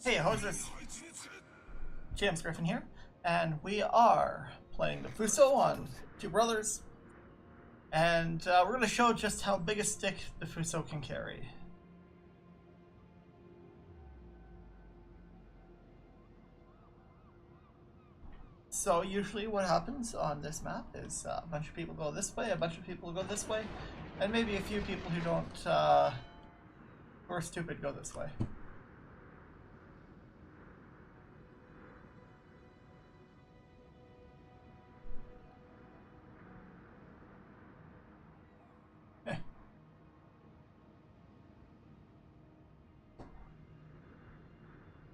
Hey, how's this? James Griffin here, and we are playing the Fuso on Two Brothers, and we're going to show just how big a stick the Fuso can carry. So usually what happens on this map is a bunch of people go this way, a bunch of people go this way, and maybe a few people who don't, who are stupid go this way.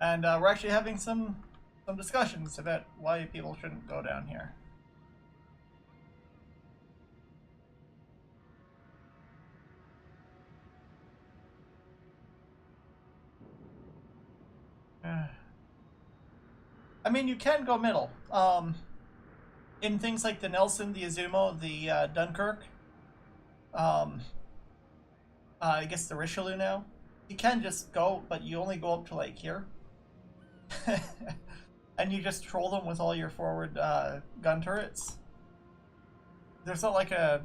And we're actually having some discussions about why people shouldn't go down here. I mean, you can go middle. In things like the Nelson, the Izumo, the Dunkirk, I guess the Richelieu now, you can just go, but you only go up to like here. And you just troll them with all your forward gun turrets. There's not like a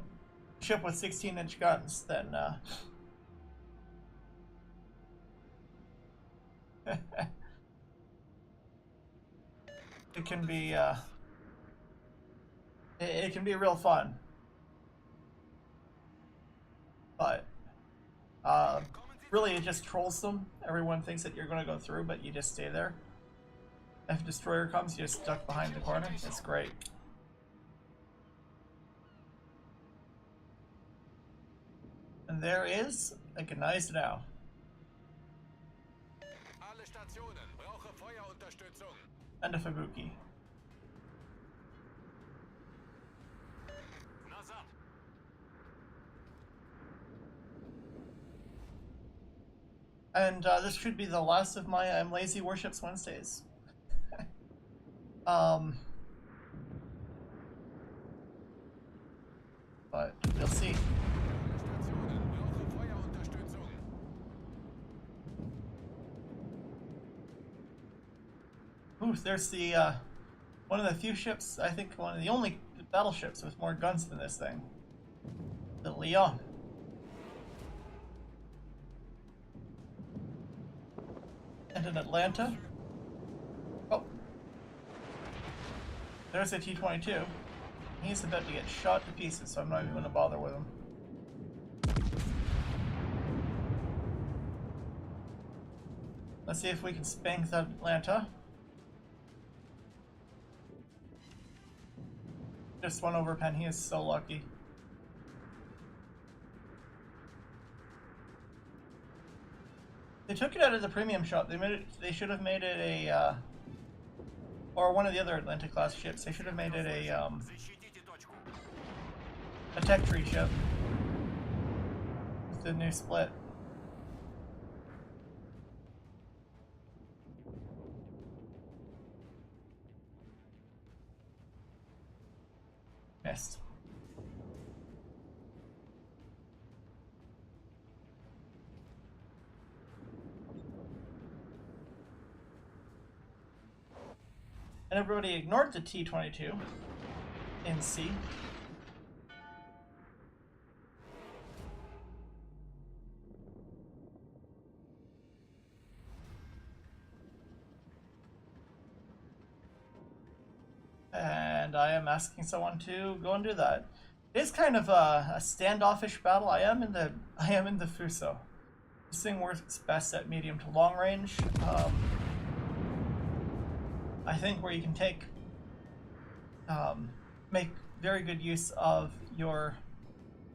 ship with 16-inch guns, then it can be it can be real fun. But really it just trolls them. Everyone thinks that you're going to go through, but you just stay there. If a destroyer comes, you're just stuck behind the corner. It's great. And there is a Gneiss now. And a Fubuki. And this should be the last of my I'm Lazy Worships Wednesdays. But we'll see. Ooh, there's the one of the few ships, I think one of the only battleships with more guns than this thing. The Leon. And an Atlanta. Oh. There's a T-22. He's about to get shot to pieces, so I'm not even going to bother with him. Let's see if we can spank the Atlanta. Just one over pen. He is so lucky. They took it out of the premium shop. They made it. They should have made it a, or one of the other Atlanta class ships. They should have made it a tech tree ship with the new split. Missed. And everybody ignored the T-22 in C. And I am asking someone to go and do that. It is kind of a standoffish battle. I am in the Fuso. This thing works best at medium to long range. I think where you can take, make very good use of your,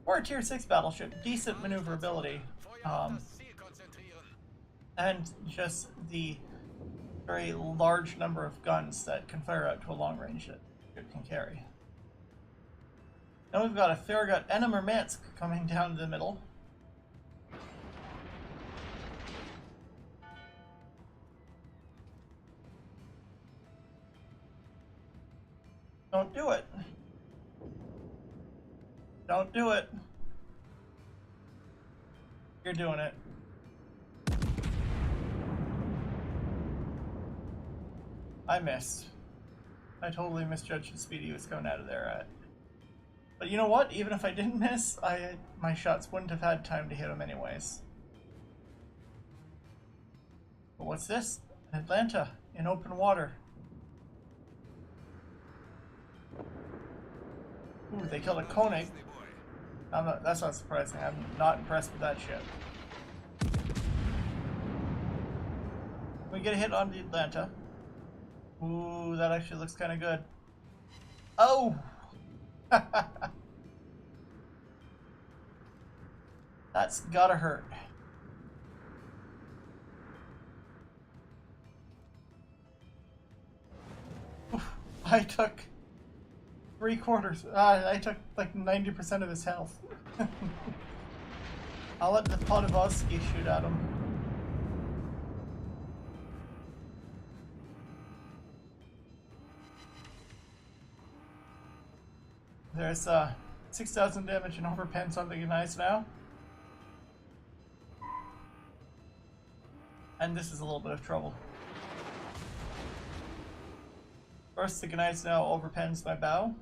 or a tier 6 battleship, decent maneuverability, and just the very large number of guns that can fire out to a long range that it can carry. Now we've got a Farragut and a Murmansk coming down the middle. Don't do it. Don't do it. You're doing it. I missed. I totally misjudged the speed he was going out of there at. But you know what? Even if I didn't miss, my shots wouldn't have had time to hit him anyways. But what's this? Atlanta, in open water. Ooh, they killed a Koenig. That's not surprising. I'm not impressed with that shit. We get a hit on the Atlanta. Ooh, that actually looks kind of good. Oh! That's gotta hurt. Oof, I took 3/4. I took like 90% of his health. I'll let the Podovsky shoot at him. There's 6,000 damage and overpen something nice now. And this is a little bit of trouble. First, the Gnites now overpens my bow.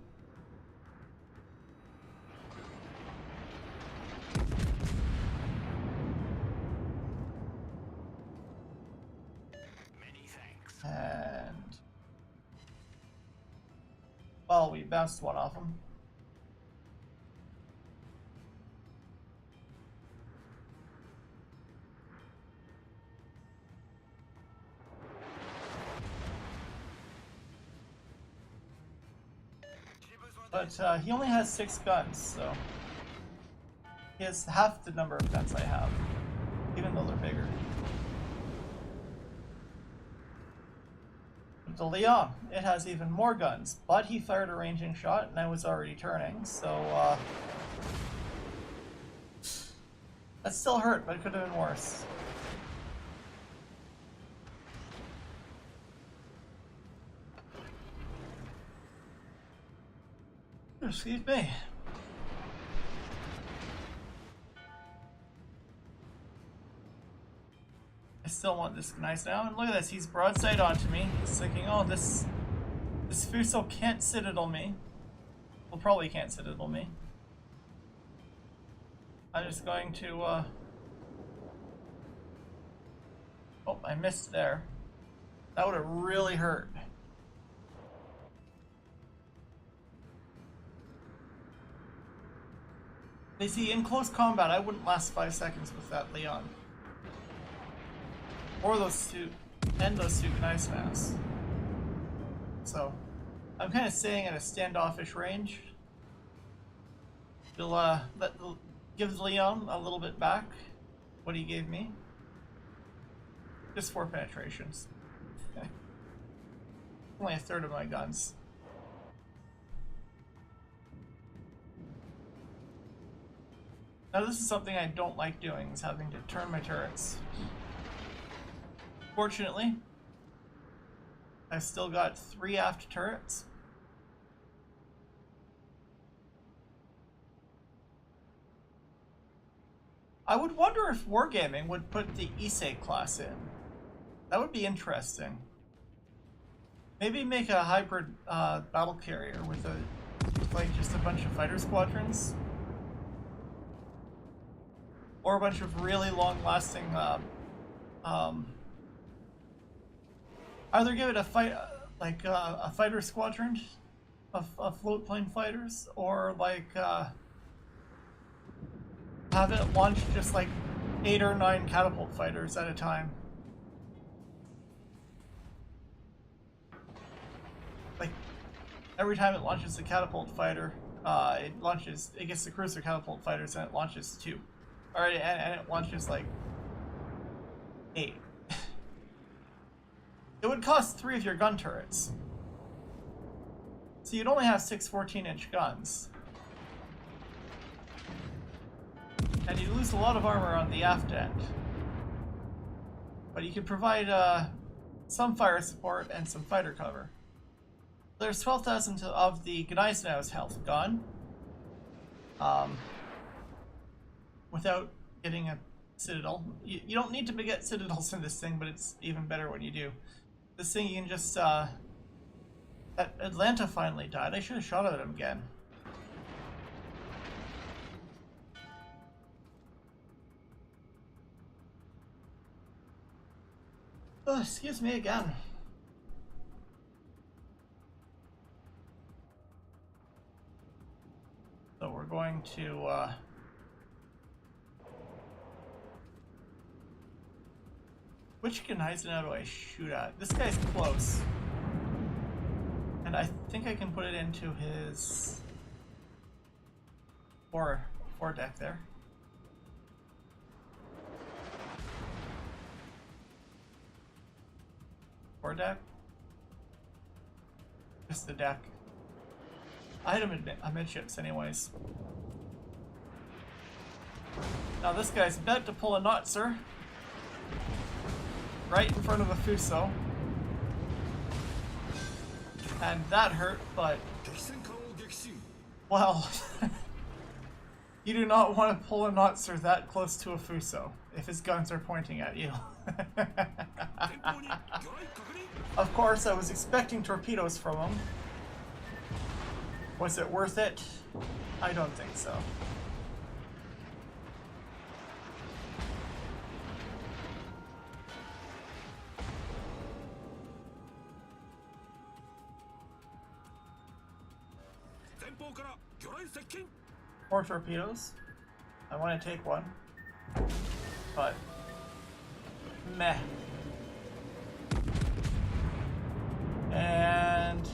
Many thanks. And well, we bounced one off him. But he only has 6 guns, so he has half the number of guns I have, even though they're bigger. But the Leon, it has even more guns, but he fired a ranging shot and I was already turning, so that still hurt, but it could have been worse. Excuse me. I still want this nice now, and look at this, he's broadside onto me. He's thinking, oh, this Fuso can't citadel me. Well, probably can't citadel me. I'm just going to, oh, I missed there. That would have really hurt. They see, in close combat, I wouldn't last 5 seconds with that Leon. Or those two, and those two nice maps. So, I'm kind of staying at a standoffish range. We'll give Leon a little bit back, what he gave me. Just 4 penetrations. Only a third of my guns. Now this is something I don't like doing, is having to turn my turrets. Fortunately, I've still got 3 aft turrets. I would wonder if Wargaming would put the Issei class in. That would be interesting. Maybe make a hybrid battle carrier with like just a bunch of fighter squadrons. Or a bunch of really long-lasting, either give it a fight, like a fighter squadron of float plane fighters, or like have it launch just like 8 or 9 catapult fighters at a time. Like every time it launches a catapult fighter, it gets the cruiser catapult fighters and it launches 2. Alright, and it launches like 8. It would cost 3 of your gun turrets. So you'd only have 6 14-inch guns. And you lose a lot of armor on the aft end. But you could provide some fire support and some fighter cover. There's 12,000 of the Gneisenau's health gone. Without getting a citadel. You don't need to get citadels in this thing, but it's even better when you do. This thing you can just, Atlanta finally died. I should have shot at him again. Oh, excuse me again. So we're going to, which Genheisen do I shoot at? This guy's close. And I think I can put it into his fore deck there. Fore deck? Just the deck. I had him amidships anyways. Now this guy's about to pull a Notzer. Right in front of a Fuso. And that hurt, but... well... you do not want to pull a Notzer that close to a Fuso, if his guns are pointing at you. Of course, I was expecting torpedoes from him. Was it worth it? I don't think so. More torpedoes. I want to take one. But... meh. And...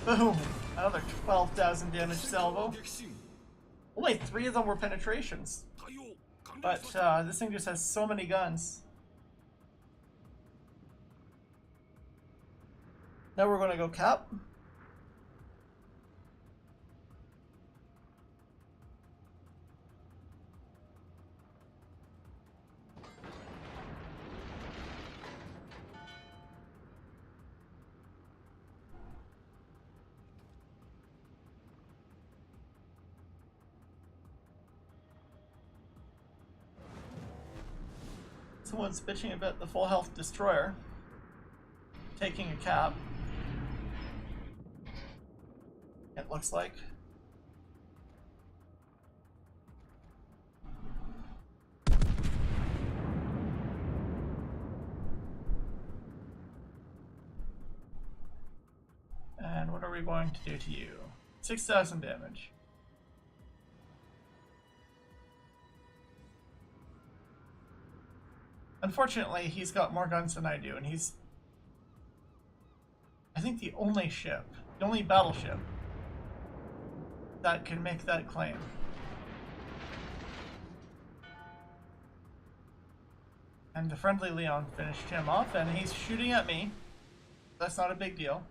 boom! Another 12,000 damage salvo. Only 3 of them were penetrations. But this thing just has so many guns. Now we're going to go cap. Someone's bitching about the full health destroyer taking a cap. It looks like. And what are we going to do to you? 6,000 damage. Unfortunately, he's got more guns than I do, and he's, I think, the only ship, the only battleship that can make that claim. And the friendly Leon finished him off, and he's shooting at me. That's not a big deal.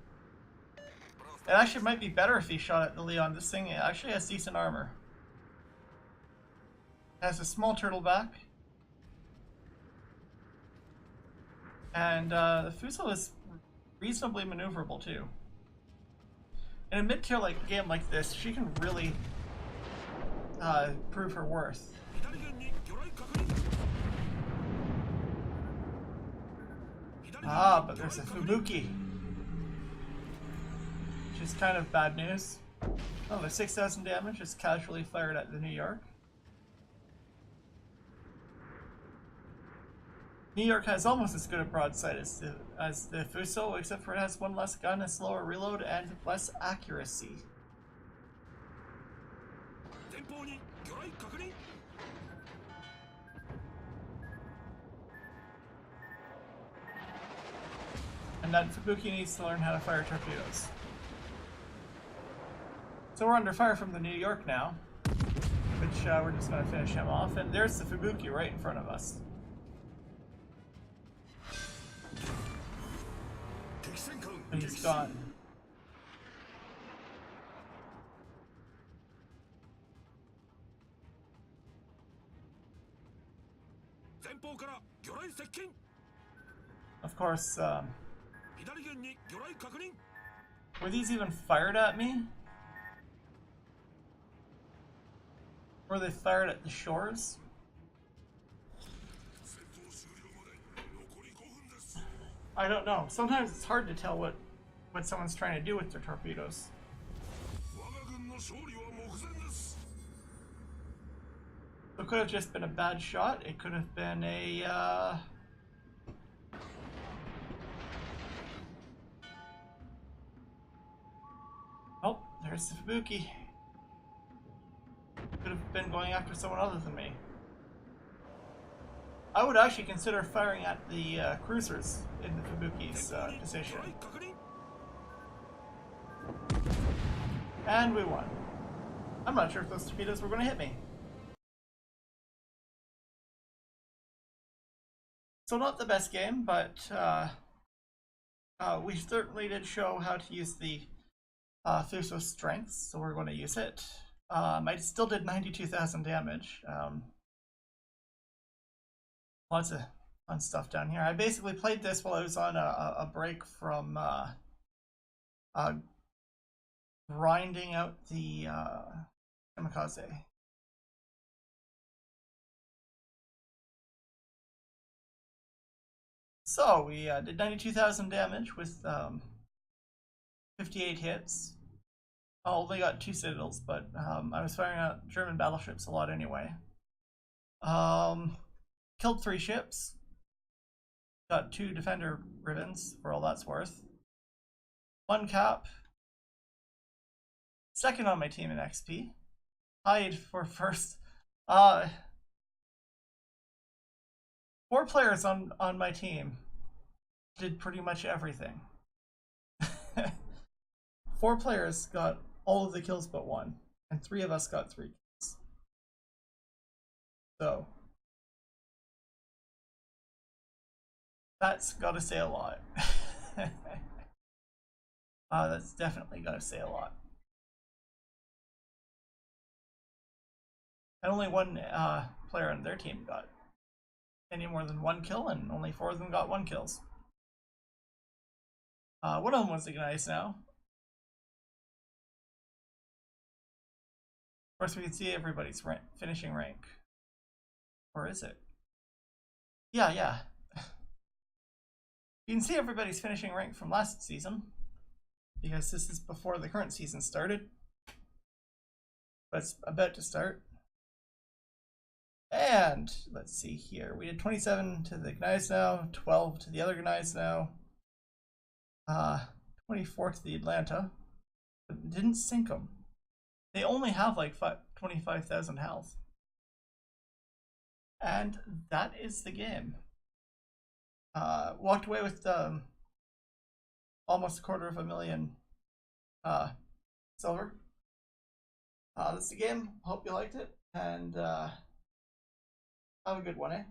It actually might be better if he shot at the Leon. This thing actually has decent armor. It has a small turtle back. And the Fuso is reasonably maneuverable too. In a mid-tier game like this, she can really prove her worth. Ah, but there's a Fubuki, which is kind of bad news. Oh, the 6,000 damage just casually fired at the New York. New York has almost as good a broadside as the Fuso, except for it has one less gun, a slower reload, and less accuracy. And that Fubuki needs to learn how to fire torpedoes. So we're under fire from the New York now, which we're just going to finish him off. And there's the Fubuki right in front of us. But he's gone. Of course, were these even fired at me? Were they fired at the shores? I don't know. Sometimes it's hard to tell what someone's trying to do with their torpedoes. It could have just been a bad shot. It could have been a oh, there's the Fubuki. Could have been going after someone other than me. I would actually consider firing at the cruisers in the Fubuki's position. And we won. I'm not sure if those torpedoes were going to hit me. So not the best game, but we certainly did show how to use the Fuso strengths, so we're going to use it. I still did 92,000 damage. Lots of fun stuff down here. I basically played this while I was on a break from grinding out the kamikaze. So we did 92,000 damage with 58 hits. I only got 2 citadels, but I was firing at German battleships a lot anyway. Killed 3 ships. Got 2 defender ribbons for all that's worth. 1 cap. Second on my team in XP. Tied for first. 4 players on my team did pretty much everything. 4 players got all of the kills but 1, and 3 of us got 3 kills. So that's gotta say a lot. That's definitely gotta say a lot. And only 1 player on their team got any more than 1 kill, and only 4 of them got 1 kills. One of them was Ignite now. Of course, we can see everybody's finishing rank. Or is it? Yeah. You can see everybody's finishing rank from last season, because this is before the current season started. But it's about to start. And let's see here. We did 27 to the Gneiss now, 12 to the other Gneiss now, 24 to the Atlanta. But didn't sink them. They only have like 25,000 health. And that is the game. Walked away with almost $250,000 silver. That's the game. Hope you liked it, and have a good one, eh?